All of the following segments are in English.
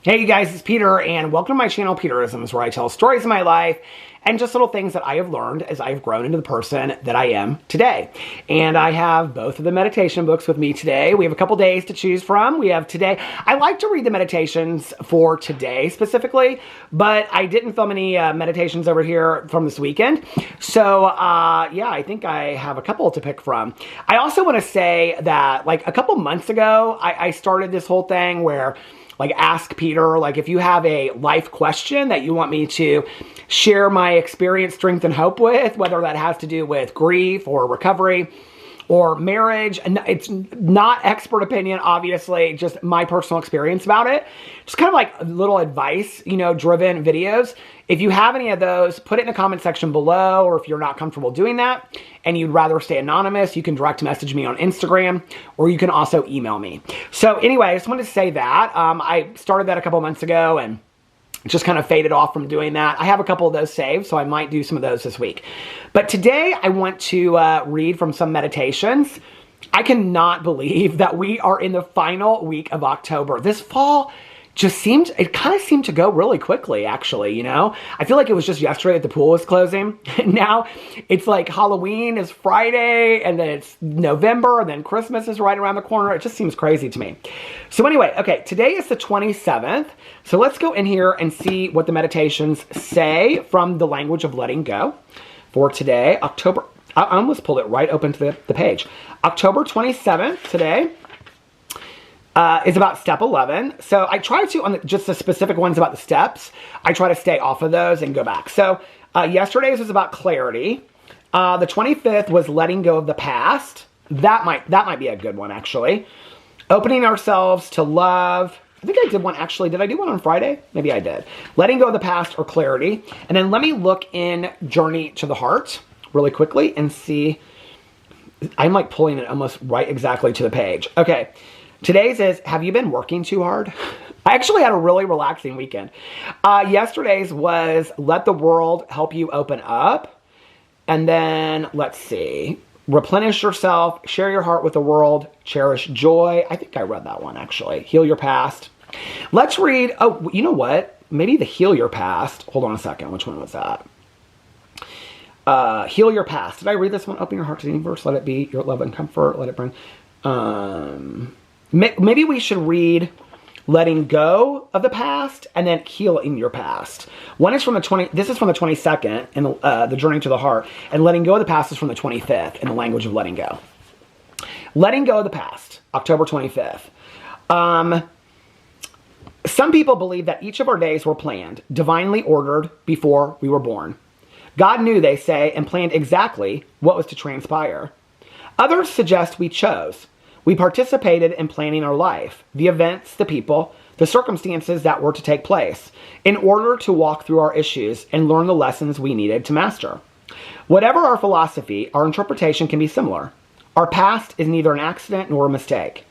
Hey you guys, it's Peter and welcome to my channel Peterisms, where I tell stories of my life and just little things that I have learned as I've grown into the person that I am today. And I have both of the meditation books with me today. We have a couple days to choose from. We have today. I like to read the meditations for today specifically, but I didn't film any meditations over here from this weekend. So yeah, I think I have a couple to pick from. I also want to say that like a couple months ago, I started this whole thing where ask Peter, if you have a life question that you want me to share my experience, strength, and hope with, whether that has to do with grief or recovery or marriage. And it's not expert opinion, obviously, just my personal experience about it. Just kind of like little advice, driven videos. If you have any of those, put it in the comment section below, or if you're not comfortable doing that and you'd rather stay anonymous, you can direct message me on Instagram, or you can also email me. So anyway, I just wanted to say that. I started that a couple months ago and just kind of faded off from doing that. I have a couple of those saved, so I might do some of those this week. But today I want to read from some meditations. I cannot believe that we are in the final week of October. This fall it kind of seemed to go really quickly, actually, I feel like it was just yesterday that the pool was closing. Now it's like Halloween is Friday, and then it's November, and then Christmas is right around the corner. It just seems crazy to me. So anyway, okay, today is the 27th. So let's go in here and see what the meditations say from the language of letting go for today, October. I almost pulled it right open to the page. October 27th today. Is about step 11. So I try to, on just the specific ones about the steps, I try to stay off of those and go back. So yesterday's was about clarity. The 25th was letting go of the past. That might be a good one, actually. Opening ourselves to love. I think I did one, actually. Did I do one on Friday? Maybe I did. Letting go of the past or clarity. And then let me look in Journey to the Heart really quickly and see. I'm like pulling it almost right exactly to the page. Okay. Today's is, have you been working too hard? I actually had a really relaxing weekend. Yesterday's was, let the world help you open up. And then, let's see, replenish yourself, share your heart with the world, cherish joy. I think I read that one, actually. Heal your past. Let's read, oh, you know what? Maybe the heal your past. Hold on a second. Which one was that? Heal your past. Did I read this one? Open your heart to the universe. Let it be your love and comfort. Let it bring. Maybe we should read letting go of the past and then healing your past. One is from this is from the 22nd in the Journey to the Heart, and letting go of the past is from the 25th in the language of letting go. Letting go of the past, October 25th. Some people believe that each of our days were planned, divinely ordered before we were born. God knew, they say, and planned exactly what was to transpire. Others suggest we chose. We participated in planning our life, the events, the people, the circumstances that were to take place, in order to walk through our issues and learn the lessons we needed to master. Whatever our philosophy, our interpretation can be similar. Our past is neither an accident nor a mistake.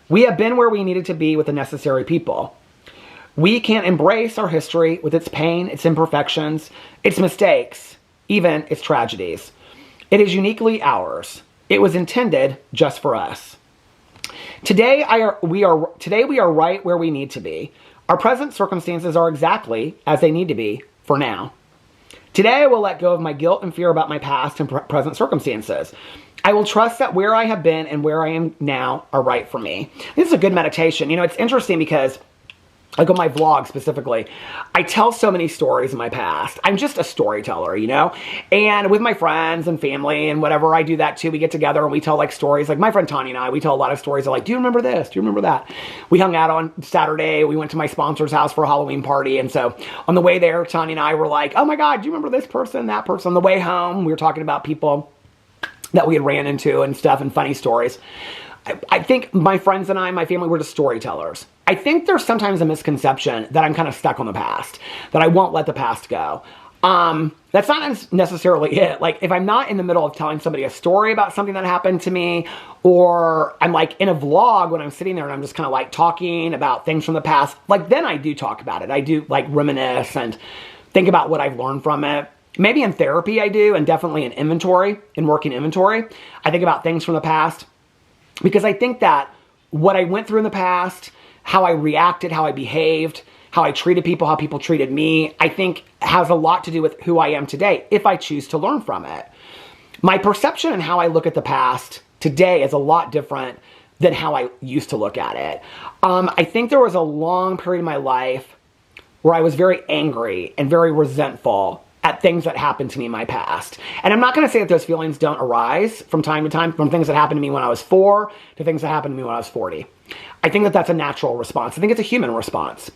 We have been where we needed to be with the necessary people. We can embrace our history with its pain, its imperfections, its mistakes, even its tragedies. It is uniquely ours. It was intended just for us. Today we are right where we need to be. Our present circumstances are exactly as they need to be for now. Today I will let go of my guilt and fear about my past and present circumstances. I will trust that where I have been and where I am now are right for me. This is a good meditation. It's interesting because like on my vlog specifically, I tell so many stories in my past. I'm just a storyteller, and with my friends and family and whatever, I do that too. We get together and we tell stories. Like my friend Tanya and I, we tell a lot of stories of do you remember this? Do you remember that? We hung out on Saturday. We went to my sponsor's house for a Halloween party. And so on the way there, Tanya and I were like, oh my God, do you remember this person, that person? On the way home, we were talking about people that we had ran into and stuff and funny stories. I think my friends and I, my family, were just storytellers. I think there's sometimes a misconception that I'm kind of stuck on the past, that I won't let the past go. That's not necessarily it. If I'm not in the middle of telling somebody a story about something that happened to me, or I'm in a vlog when I'm sitting there and I'm just kind of talking about things from the past, then I do talk about it. I do reminisce and think about what I've learned from it. Maybe in therapy I do, and definitely in working inventory. I think about things from the past. Because I think that what I went through in the past, how I reacted, how I behaved, how I treated people, how people treated me, I think has a lot to do with who I am today if I choose to learn from it. My perception and how I look at the past today is a lot different than how I used to look at it. I think there was a long period in my life where I was very angry and very resentful at things that happened to me in my past. And I'm not going to say that those feelings don't arise from time to time, from things that happened to me when I was 4 to things that happened to me when I was 40. I think that that's a natural response. I think it's a human response.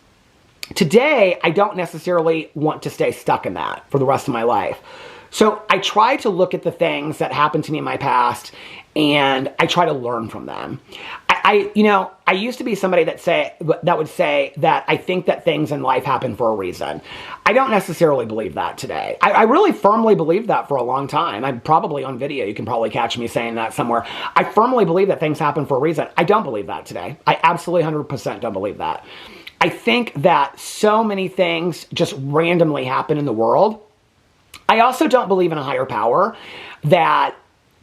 Today, I don't necessarily want to stay stuck in that for the rest of my life. So I try to look at the things that happened to me in my past and I try to learn from them. I used to be somebody that would say that I think that things in life happen for a reason. I don't necessarily believe that today. I really firmly believed that for a long time. I'm probably on video. You can probably catch me saying that somewhere. I firmly believe that things happen for a reason. I don't believe that today. I absolutely 100% don't believe that. I think that so many things just randomly happen in the world. I also don't believe in a higher power that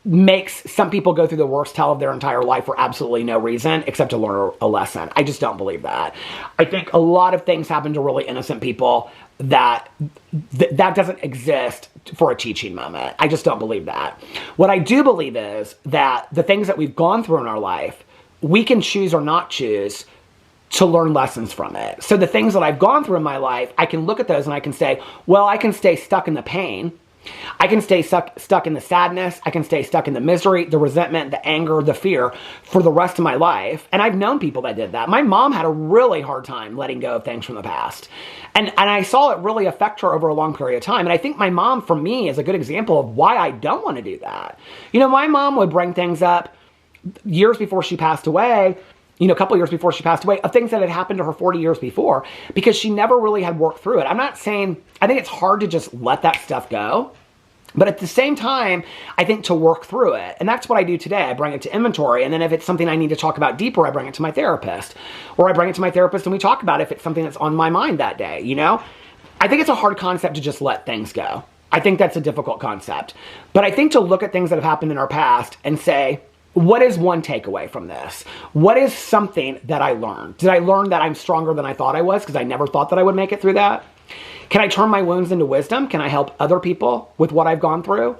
makes some people go through the worst hell of their entire life for absolutely no reason except to learn a lesson. I just don't believe that. I think a lot of things happen to really innocent people that doesn't exist for a teaching moment. I just don't believe that. What I do believe is that the things that we've gone through in our life, we can choose or not choose to learn lessons from it. So the things that I've gone through in my life, I can look at those and I can say, well, I can stay stuck in the pain. I can stay stuck in the sadness. I can stay stuck in the misery, the resentment, the anger, the fear for the rest of my life. And I've known people that did that. My mom had a really hard time letting go of things from the past. And I saw it really affect her over a long period of time. And I think my mom, for me, is a good example of why I don't want to do that. You know, my mom would bring things up years before she passed away, a couple years before she passed away, of things that had happened to her 40 years before, because she never really had worked through it. I'm not saying, I think it's hard to just let that stuff go. But at the same time, I think to work through it. And that's what I do today. I bring it to inventory. And then if it's something I need to talk about deeper, I bring it to my therapist. Or I bring it to my therapist and we talk about it if it's something that's on my mind that day, I think it's a hard concept to just let things go. I think that's a difficult concept. But I think to look at things that have happened in our past and say, what is one takeaway from this? What is something that I learned? Did I learn that I'm stronger than I thought I was because I never thought that I would make it through that? Can I turn my wounds into wisdom? Can I help other people with what I've gone through?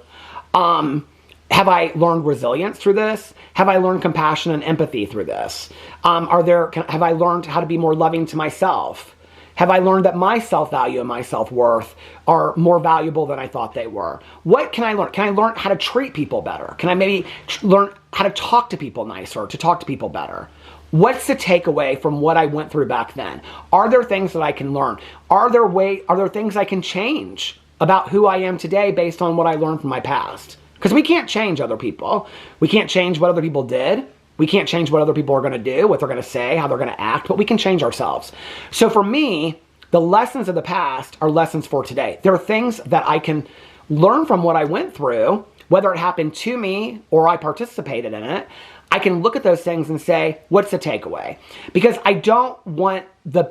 Have I learned resilience through this? Have I learned compassion and empathy through this? Have I learned how to be more loving to myself? Have I learned that my self-value and my self-worth are more valuable than I thought they were? What can I learn? Can I learn how to treat people better? Can I maybe learn how to talk to people nicer, to talk to people better? What's the takeaway from what I went through back then? Are there things that I can learn? Are there things I can change about who I am today based on what I learned from my past? Because we can't change other people. We can't change what other people did. We can't change what other people are going to do, what they're going to say, how they're going to act, but we can change ourselves. So for me, the lessons of the past are lessons for today. There are things that I can learn from what I went through, whether it happened to me or I participated in it. I can look at those things and say, what's the takeaway? Because I don't want the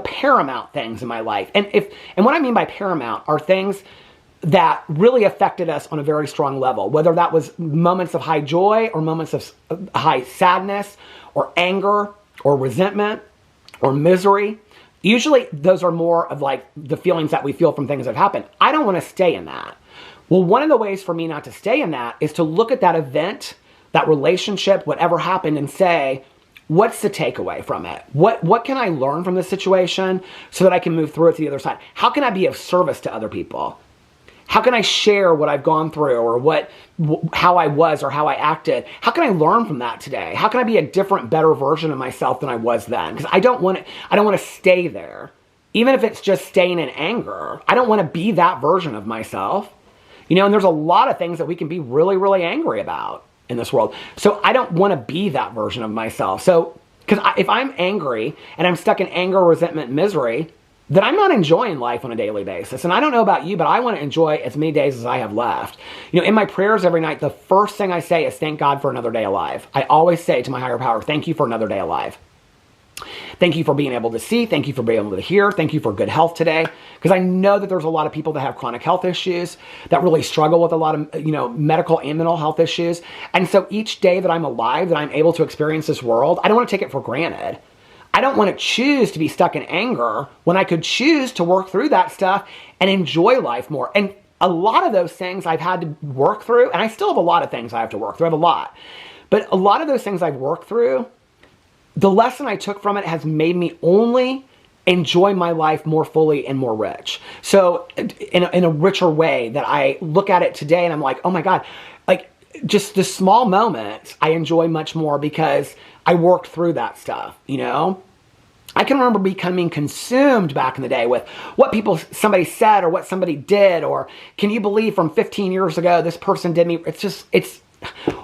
paramount things in my life. And what I mean by paramount are things that really affected us on a very strong level, whether that was moments of high joy or moments of high sadness or anger or resentment or misery. Usually those are more of like the feelings that we feel from things that have happened. I don't want to stay in that. Well, one of the ways for me not to stay in that is to look at that event, that relationship, whatever happened, and say, what's the takeaway from it? What can I learn from this situation so that I can move through it to the other side? How can I be of service to other people? How can I share what I've gone through or how I was or how I acted? How can I learn from that today? How can I be a different, better version of myself than I was then? Because I don't want to stay there. Even if it's just staying in anger, I don't want to be that version of myself. And there's a lot of things that we can be really, really angry about in this world. So I don't want to be that version of myself. So, because if I'm angry and I'm stuck in anger, resentment, misery, then I'm not enjoying life on a daily basis. And I don't know about you, but I want to enjoy as many days as I have left. In my prayers every night, the first thing I say is thank God for another day alive. I always say to my higher power, thank you for another day alive. Thank you for being able to see. Thank you for being able to hear. Thank you for good health today. Because I know that there's a lot of people that have chronic health issues, that really struggle with a lot of, medical and mental health issues. And so each day that I'm alive, that I'm able to experience this world, I don't want to take it for granted. I don't want to choose to be stuck in anger when I could choose to work through that stuff and enjoy life more. And a lot of those things I've had to work through, and I still have a lot of things I have to work through. I have a lot. But a lot of those things I've worked through, the lesson I took from it has made me only enjoy my life more fully and more rich. So in a richer way that I look at it today and I'm like, oh my God, like just the small moments I enjoy much more because I worked through that stuff, you know? I can remember becoming consumed back in the day with what somebody said or what somebody did, or can you believe from 15 years ago this person did me?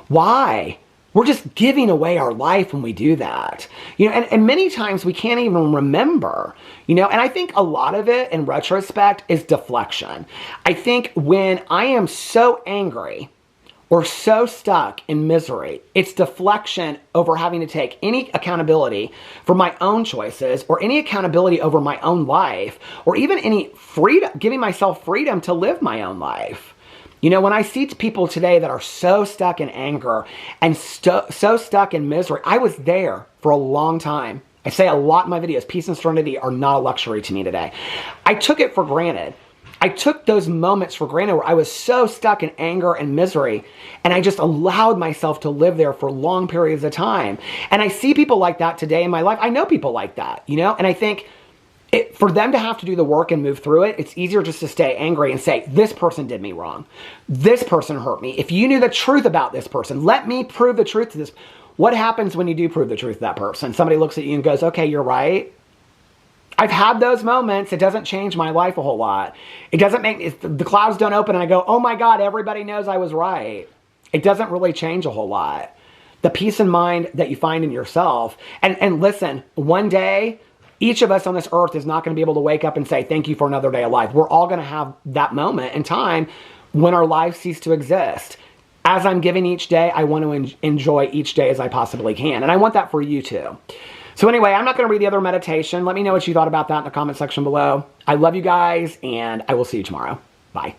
Why? We're just giving away our life when we do that. You know, and many times we can't even remember, you know, and I think a lot of it in retrospect is deflection. I think when I am so angry or so stuck in misery, it's deflection over having to take any accountability for my own choices or any accountability over my own life or even any freedom, giving myself freedom to live my own life. You know, when I see people today that are so stuck in anger and so stuck in misery, I was there for a long time. I say a lot in my videos, peace and serenity are not a luxury to me today. I took it for granted. I took those moments for granted where I was so stuck in anger and misery, and I just allowed myself to live there for long periods of time. And I see people like that today in my life. I know people like that, you know, and I think for them to have to do the work and move through it, it's easier just to stay angry and say, this person did me wrong. This person hurt me. If you knew the truth about this person, let me prove the truth to this. What happens when you do prove the truth to that person? Somebody looks at you and goes, okay, you're right. I've had those moments. It doesn't change my life a whole lot. It doesn't make, the clouds don't open and I go, oh my God, everybody knows I was right. It doesn't really change a whole lot. The peace of mind that you find in yourself. And listen, one day, each of us on this earth is not going to be able to wake up and say, thank you for another day of life. We're all going to have that moment in time when our lives cease to exist. As I'm giving each day, I want to enjoy each day as I possibly can. And I want that for you too. So anyway, I'm not going to read the other meditation. Let me know what you thought about that in the comment section below. I love you guys, and I will see you tomorrow. Bye.